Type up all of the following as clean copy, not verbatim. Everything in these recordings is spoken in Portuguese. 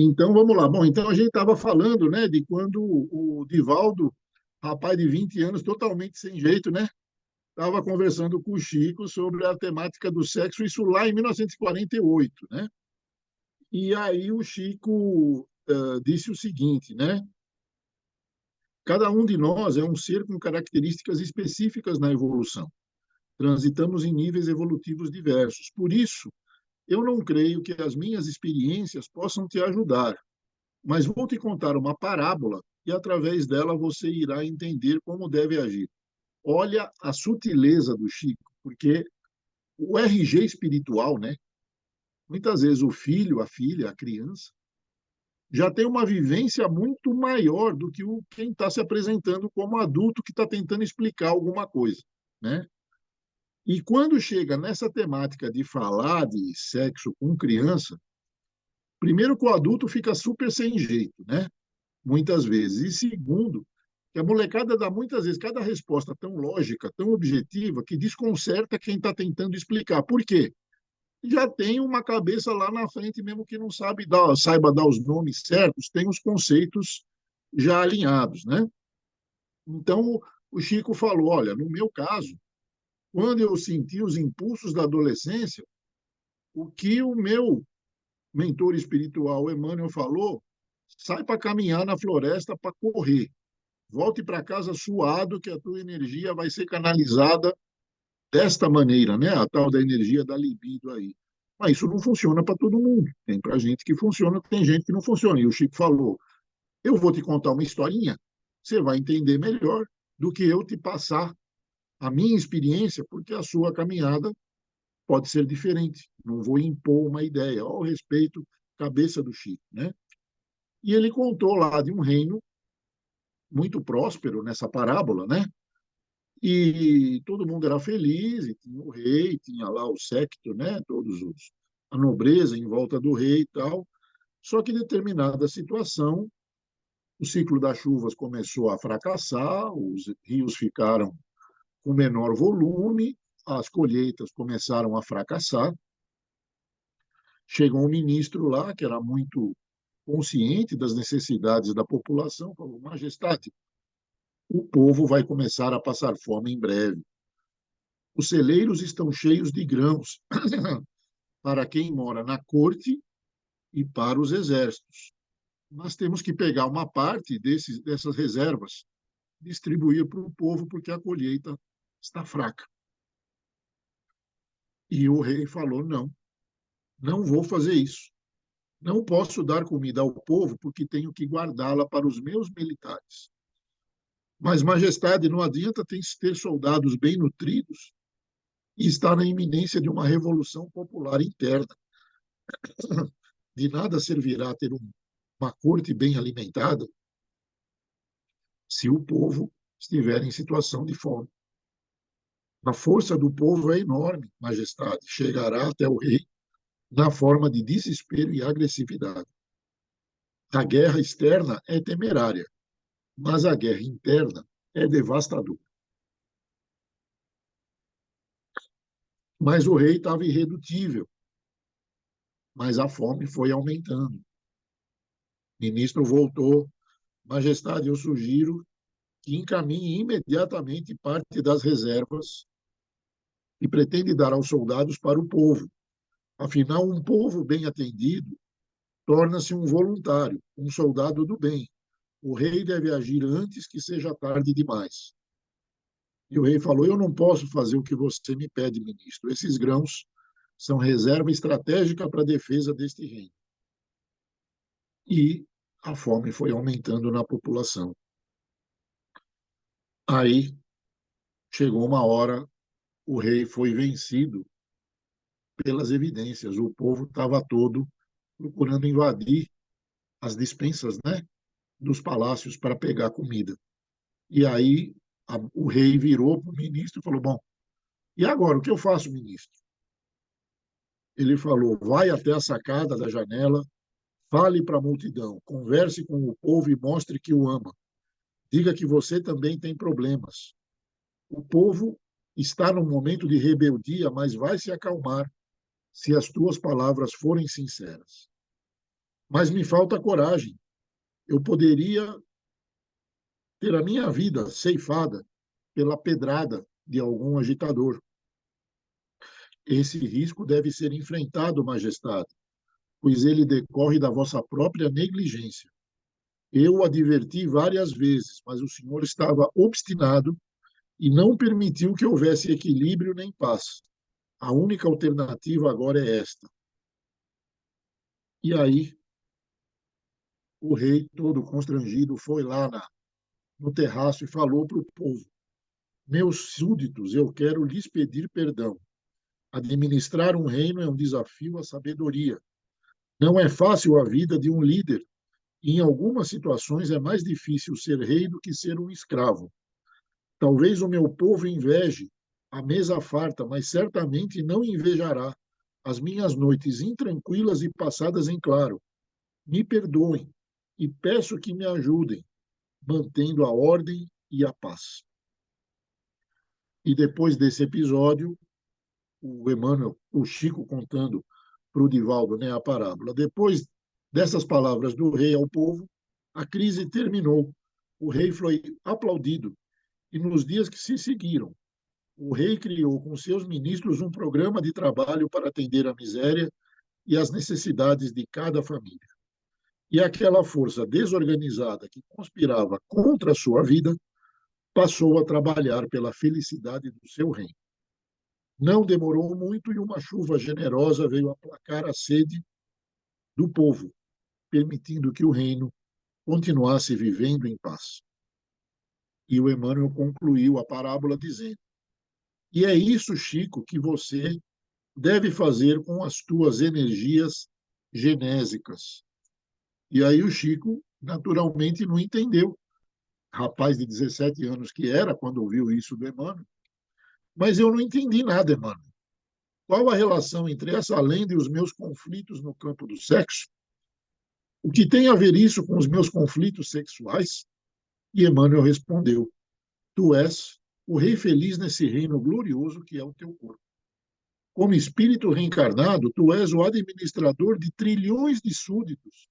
Então, vamos lá. Bom, então a gente estava falando, né, de quando o Divaldo, rapaz de 20 anos, totalmente sem jeito, né, estava conversando com o Chico sobre a temática do sexo, isso lá em 1948, né? E aí o Chico disse o seguinte, né? Cada um de nós é um ser com características específicas na evolução. Transitamos em níveis evolutivos diversos. Por isso, eu não creio que as minhas experiências possam te ajudar, mas vou te contar uma parábola e, através dela, você irá entender como deve agir. Olha a sutileza do Chico, porque o RG espiritual, né? Muitas vezes o filho, a filha, a criança, já tem uma vivência muito maior do que quem está se apresentando como adulto que está tentando explicar alguma coisa, né? E quando chega nessa temática de falar de sexo com criança, primeiro que o adulto fica super sem jeito, né? Muitas vezes. E segundo, que a molecada dá muitas vezes cada resposta tão lógica, tão objetiva, que desconcerta quem está tentando explicar. Por quê? Já tem uma cabeça lá na frente, mesmo que não saiba dar os nomes certos, tem os conceitos já alinhados, né? Então, o Chico falou, olha, no meu caso, quando eu senti os impulsos da adolescência, o que o meu mentor espiritual, Emmanuel, falou, sai para caminhar na floresta para correr. Volte para casa suado, que a tua energia vai ser canalizada desta maneira, né? A tal da energia da libido aí. Mas isso não funciona para todo mundo. Tem para gente que funciona, tem gente que não funciona. E o Chico falou: eu vou te contar uma historinha, você vai entender melhor do que eu te passar a minha experiência, porque a sua caminhada pode ser diferente. Não vou impor uma ideia. Ao respeito, cabeça do Chico, né? E ele contou lá de um reino muito próspero nessa parábola, né? E todo mundo era feliz, e tinha o rei, tinha lá o séquito, né? A nobreza em volta do rei e tal. Só que em determinada situação, o ciclo das chuvas começou a fracassar, os rios ficaram com menor volume, as colheitas começaram a fracassar. Chegou um ministro lá que era muito consciente das necessidades da população, falou: Majestade, o povo vai começar a passar fome em breve. Os celeiros estão cheios de grãos para quem mora na corte e para os exércitos. Nós temos que pegar uma parte dessas reservas, distribuir para o povo, porque a colheita está fraca. E o rei falou: não, não vou fazer isso. Não posso dar comida ao povo, porque tenho que guardá-la para os meus militares. Mas, majestade, não adianta ter soldados bem nutridos e estar na iminência de uma revolução popular interna. De nada servirá ter uma corte bem alimentada se o povo estiver em situação de fome. A força do povo é enorme, majestade, chegará até o rei na forma de desespero e agressividade. A guerra externa é temerária, mas a guerra interna é devastadora. Mas o rei estava irredutível, mas a fome foi aumentando. O ministro voltou: majestade, eu sugiro que encaminhe imediatamente parte das reservas e pretende dar aos soldados para o povo. Afinal, um povo bem atendido torna-se um voluntário, um soldado do bem. O rei deve agir antes que seja tarde demais. E o rei falou: eu não posso fazer o que você me pede, ministro. Esses grãos são reserva estratégica para a defesa deste reino. E a fome foi aumentando na população. Aí chegou uma hora, o rei foi vencido pelas evidências. O povo estava todo procurando invadir as despensas, né, dos palácios para pegar comida. E aí o rei virou para o ministro e falou: bom, e agora o que eu faço, ministro? Ele falou: vai até a sacada da janela, fale para a multidão, converse com o povo e mostre que o ama. Diga que você também tem problemas. O povo está num momento de rebeldia, mas vai se acalmar se as tuas palavras forem sinceras. mas me falta coragem. Eu poderia ter a minha vida ceifada pela pedrada de algum agitador. Esse risco deve ser enfrentado, majestade, pois ele decorre da vossa própria negligência. Eu o adverti várias vezes, mas o senhor estava obstinado e não permitiu que houvesse equilíbrio nem paz. A única alternativa agora é esta. E aí, o rei, todo constrangido, foi lá no terraço e falou para o povo: Meus súditos, eu quero lhes pedir perdão. Administrar um reino é um desafio à sabedoria. Não é fácil a vida de um líder. E em algumas situações é mais difícil ser rei do que ser um escravo. Talvez o meu povo inveje a mesa farta, mas certamente não invejará as minhas noites intranquilas e passadas em claro. Me perdoem e peço que me ajudem, mantendo a ordem e a paz. E depois desse episódio, o Emmanuel, o Chico contando para o Divaldo, né, a parábola. Depois dessas palavras do rei ao povo, a crise terminou. O rei foi aplaudido. E nos dias que se seguiram, o rei criou com seus ministros um programa de trabalho para atender a miséria e as necessidades de cada família. E aquela força desorganizada que conspirava contra a sua vida passou a trabalhar pela felicidade do seu reino. Não demorou muito e uma chuva generosa veio aplacar a sede do povo, permitindo que o reino continuasse vivendo em paz. E o Emmanuel concluiu a parábola dizendo: E é isso, Chico, que você deve fazer com as tuas energias genésicas. E aí o Chico, naturalmente, não entendeu. Rapaz de 17 anos que era, quando ouviu isso do Emmanuel. Mas eu não entendi nada, Emmanuel. Qual a relação entre essa lenda e os meus conflitos no campo do sexo? O que tem a ver isso com os meus conflitos sexuais? E Emmanuel respondeu: Tu és o rei feliz nesse reino glorioso que é o teu corpo. Como espírito reencarnado, tu és o administrador de trilhões de súditos,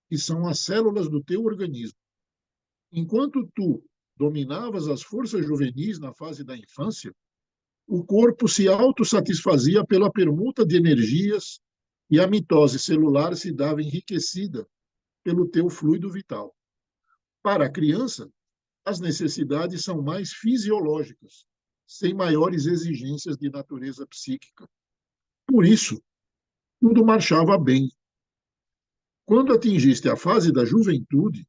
que são as células do teu organismo. Enquanto tu dominavas as forças juvenis na fase da infância, o corpo se autossatisfazia pela permuta de energias e a mitose celular se dava enriquecida pelo teu fluido vital. Para a criança, as necessidades são mais fisiológicas, sem maiores exigências de natureza psíquica. Por isso, tudo marchava bem. Quando atingiste a fase da juventude,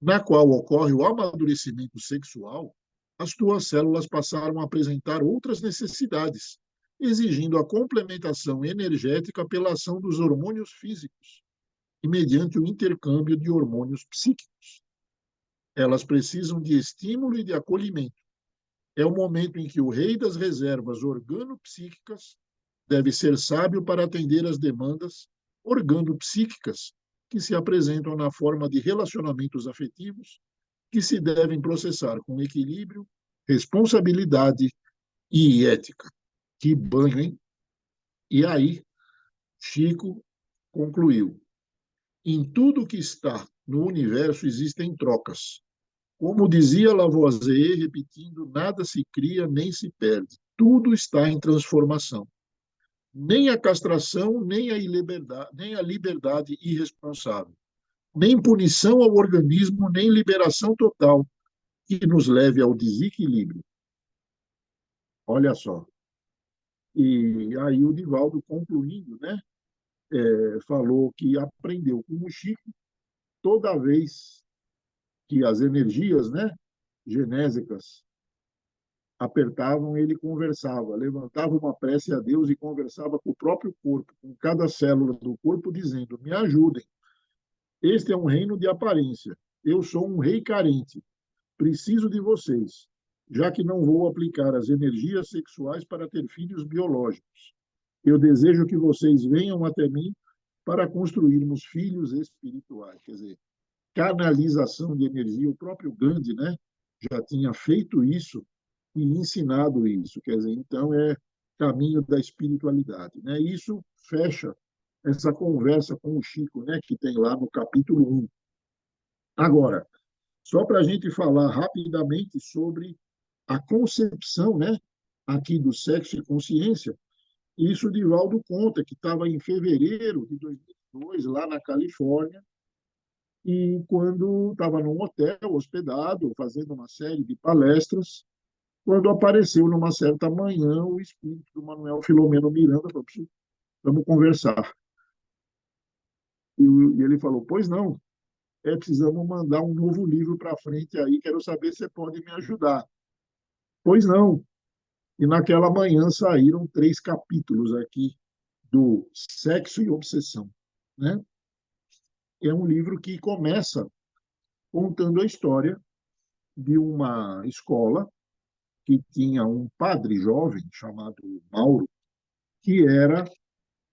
na qual ocorre o amadurecimento sexual, as tuas células passaram a apresentar outras necessidades, exigindo a complementação energética pela ação dos hormônios físicos e mediante o intercâmbio de hormônios psíquicos. Elas precisam de estímulo e de acolhimento. É o momento em que o rei das reservas organopsíquicas deve ser sábio para atender às demandas organopsíquicas que se apresentam na forma de relacionamentos afetivos que se devem processar com equilíbrio, responsabilidade e ética. Que banho, hein? E aí, Chico concluiu: em tudo que está no universo existem trocas. Como dizia Lavoisier, repetindo, nada se cria nem se perde. Tudo está em transformação. Nem a castração, nem a liberdade irresponsável, nem punição ao organismo, nem liberação total que nos leve ao desequilíbrio. Olha só. E aí o Divaldo, concluindo, né, falou que aprendeu com o Chico toda vez que as energias, né, genésicas apertavam, ele conversava, levantava uma prece a Deus e conversava com o próprio corpo, com cada célula do corpo, dizendo: me ajudem. Este é um reino de aparência. Eu sou um rei carente. Preciso de vocês, já que não vou aplicar as energias sexuais para ter filhos biológicos. Eu desejo que vocês venham até mim para construirmos filhos espirituais. Quer dizer, canalização de energia. O próprio Gandhi, né, já tinha feito isso e ensinado isso. Quer dizer, então é caminho da espiritualidade, né? Isso fecha essa conversa com o Chico, né, que tem lá no capítulo 1. Agora, só para a gente falar rapidamente sobre a concepção, né, aqui do sexo e consciência, isso o Divaldo conta que estava em fevereiro de 2002, lá na Califórnia, e quando estava num hotel, hospedado, fazendo uma série de palestras, quando apareceu numa certa manhã o espírito do Manuel Filomeno Miranda, falou: vamos conversar. E ele falou: pois não, precisamos mandar um novo livro para frente aí, quero saber se você pode me ajudar. Pois não. E naquela manhã saíram 3 capítulos aqui do Sexo e Obsessão, né? É um livro que começa contando a história de uma escola que tinha um padre jovem chamado Mauro, que era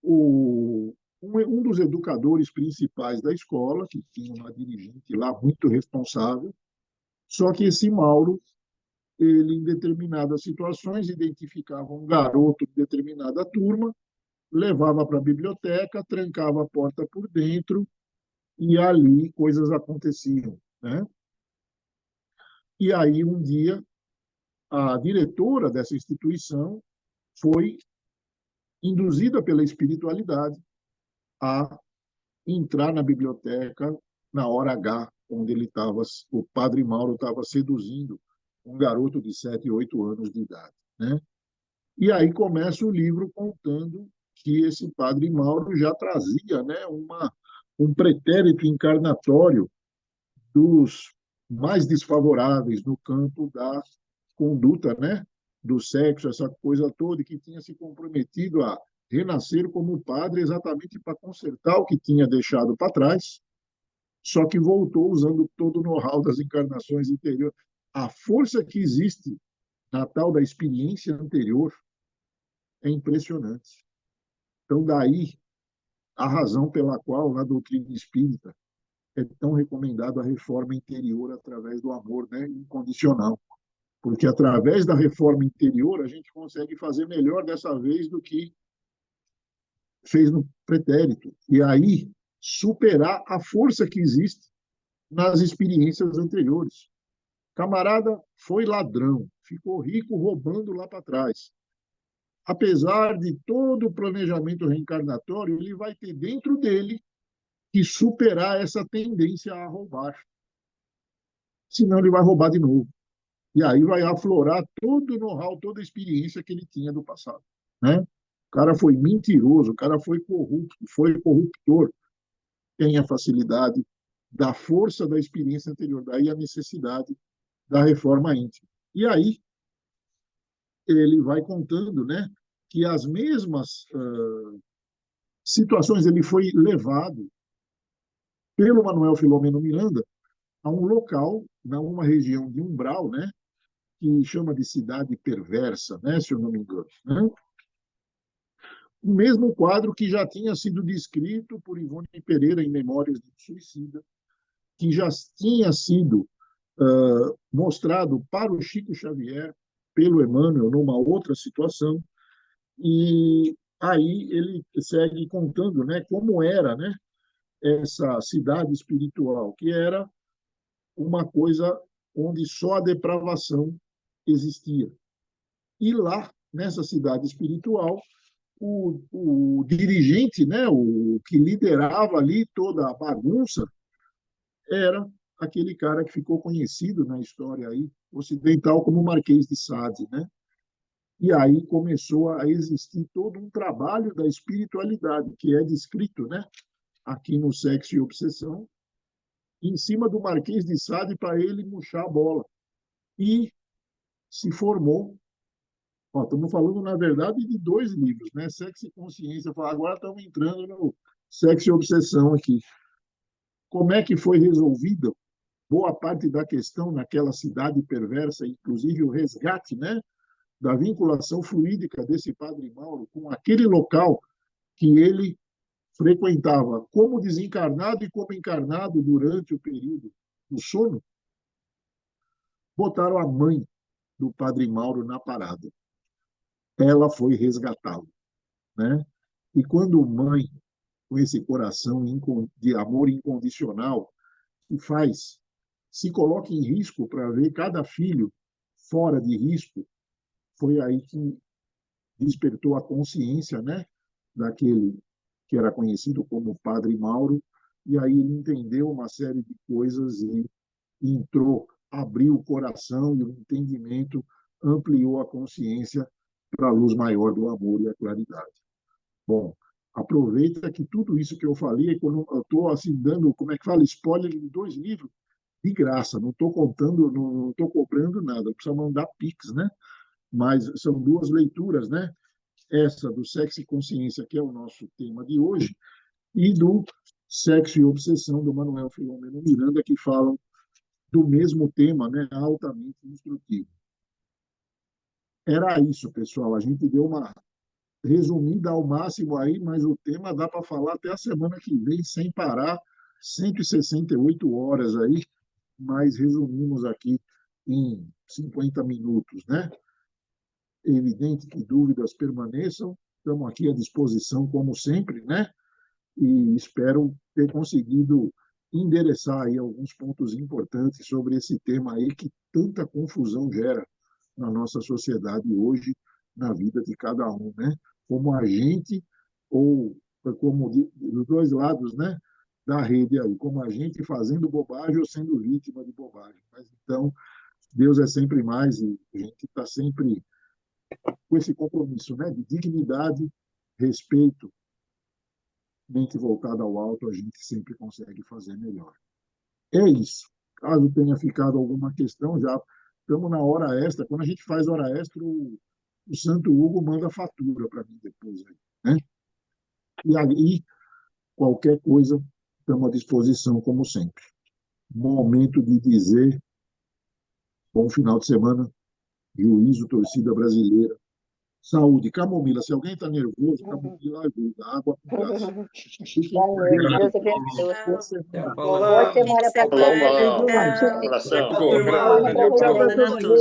um dos educadores principais da escola, que tinha uma dirigente lá muito responsável. Só que esse Mauro, ele em determinadas situações identificava um garoto de determinada turma, levava para a biblioteca, trancava a porta por dentro e ali coisas aconteciam, né? E aí um dia a diretora dessa instituição foi induzida pela espiritualidade a entrar na biblioteca na hora H, onde ele estava, o padre Mauro estava seduzindo um garoto de 7, 8 anos de idade, né? E aí começa o livro contando que esse padre Mauro já trazia, né, um pretérito encarnatório dos mais desfavoráveis no campo da conduta, né, do sexo, essa coisa toda, que tinha se comprometido a renascer como padre exatamente para consertar o que tinha deixado para trás, só que voltou usando todo o know-how das encarnações anteriores. A força que existe na tal da experiência anterior é impressionante. Então, daí a razão pela qual na doutrina espírita é tão recomendado a reforma interior através do amor, né, incondicional. Porque através da reforma interior a gente consegue fazer melhor dessa vez do que fez no pretérito. E aí superar a força que existe nas experiências anteriores. Camarada foi ladrão, ficou rico roubando lá para trás. Apesar de todo o planejamento reencarnatório, ele vai ter dentro dele que superar essa tendência a roubar. Senão ele vai roubar de novo. E aí vai aflorar todo o know-how, toda a experiência que ele tinha do passado, né? O cara foi mentiroso, o cara foi corrupto, foi corruptor, tem a facilidade da força da experiência anterior, daí a necessidade da reforma íntima. E aí ele vai contando, né, que as mesmas situações ele foi levado pelo Manuel Filomeno Miranda a um local, numa região de Umbral, né, que chama de cidade perversa, né, se eu não me engano, né? O mesmo quadro que já tinha sido descrito por Ivone Pereira em Memórias de Suicida, que já tinha sido mostrado para o Chico Xavier, pelo Emmanuel, numa outra situação, e aí ele segue contando, né, como era, né, essa cidade espiritual, que era uma coisa onde só a depravação existia. E lá, nessa cidade espiritual, o dirigente, né, o que liderava ali toda a bagunça, era aquele cara que ficou conhecido na história aí ocidental como Marquês de Sade, né? E aí começou a existir todo um trabalho da espiritualidade que é descrito, né, aqui no Sexo e Obsessão, em cima do Marquês de Sade para ele murchar a bola. E se formou. Ó, estamos falando, na verdade, de 2 livros, né? Sexo e Consciência. Agora estamos entrando no Sexo e Obsessão aqui. Como é que foi resolvida boa parte da questão naquela cidade perversa, inclusive o resgate, né, da vinculação fluídica desse padre Mauro com aquele local que ele frequentava como desencarnado e como encarnado durante o período do sono, botaram a mãe do padre Mauro na parada. Ela foi resgatá-lo, né? E quando mãe com esse coração de amor incondicional, que se coloca em risco para ver cada filho fora de risco, foi aí que despertou a consciência, né, daquele que era conhecido como Padre Mauro, e aí ele entendeu uma série de coisas e entrou, abriu o coração e o entendimento, ampliou a consciência para a luz maior do amor e a claridade. Bom, aproveita que tudo isso que eu falei, quando eu estou assim dando, como é que fala, spoiler de 2 livros, de graça, não estou contando, não estou cobrando nada, precisa mandar Pix, né? Mas são 2 leituras, né? Essa do Sexo e Consciência, que é o nosso tema de hoje, e do Sexo e Obsessão, do Manuel Filomeno Miranda, que falam do mesmo tema, né? Altamente instrutivo. Era isso, pessoal. A gente deu uma resumida ao máximo aí, mas o tema dá para falar até a semana que vem, sem parar, 168 horas aí, mas resumimos aqui em 50 minutos, né? É evidente que dúvidas permaneçam, estamos aqui à disposição, como sempre, né? E espero ter conseguido endereçar aí alguns pontos importantes sobre esse tema aí que tanta confusão gera na nossa sociedade hoje, na vida de cada um, né? Como agente ou como dos 2 lados, né? Da rede aí, como agente fazendo bobagem ou sendo vítima de bobagem. Mas então, Deus é sempre mais e a gente está sempre com esse compromisso, né? De dignidade, respeito, mente voltada ao alto, a gente sempre consegue fazer melhor. É isso. Caso tenha ficado alguma questão, já estamos na hora extra. Quando a gente faz hora extra, o Santo Hugo manda fatura para mim depois. Né? E aí, qualquer coisa, estamos à disposição, como sempre. Momento de dizer bom final de semana, juízo, torcida brasileira. Saúde, camomila. Se alguém está nervoso, camomila ajuda. Água com gás. Valeu, Deus abençoe. Boa semana para todos. Valeu, Abração. Valeu para todo mundo.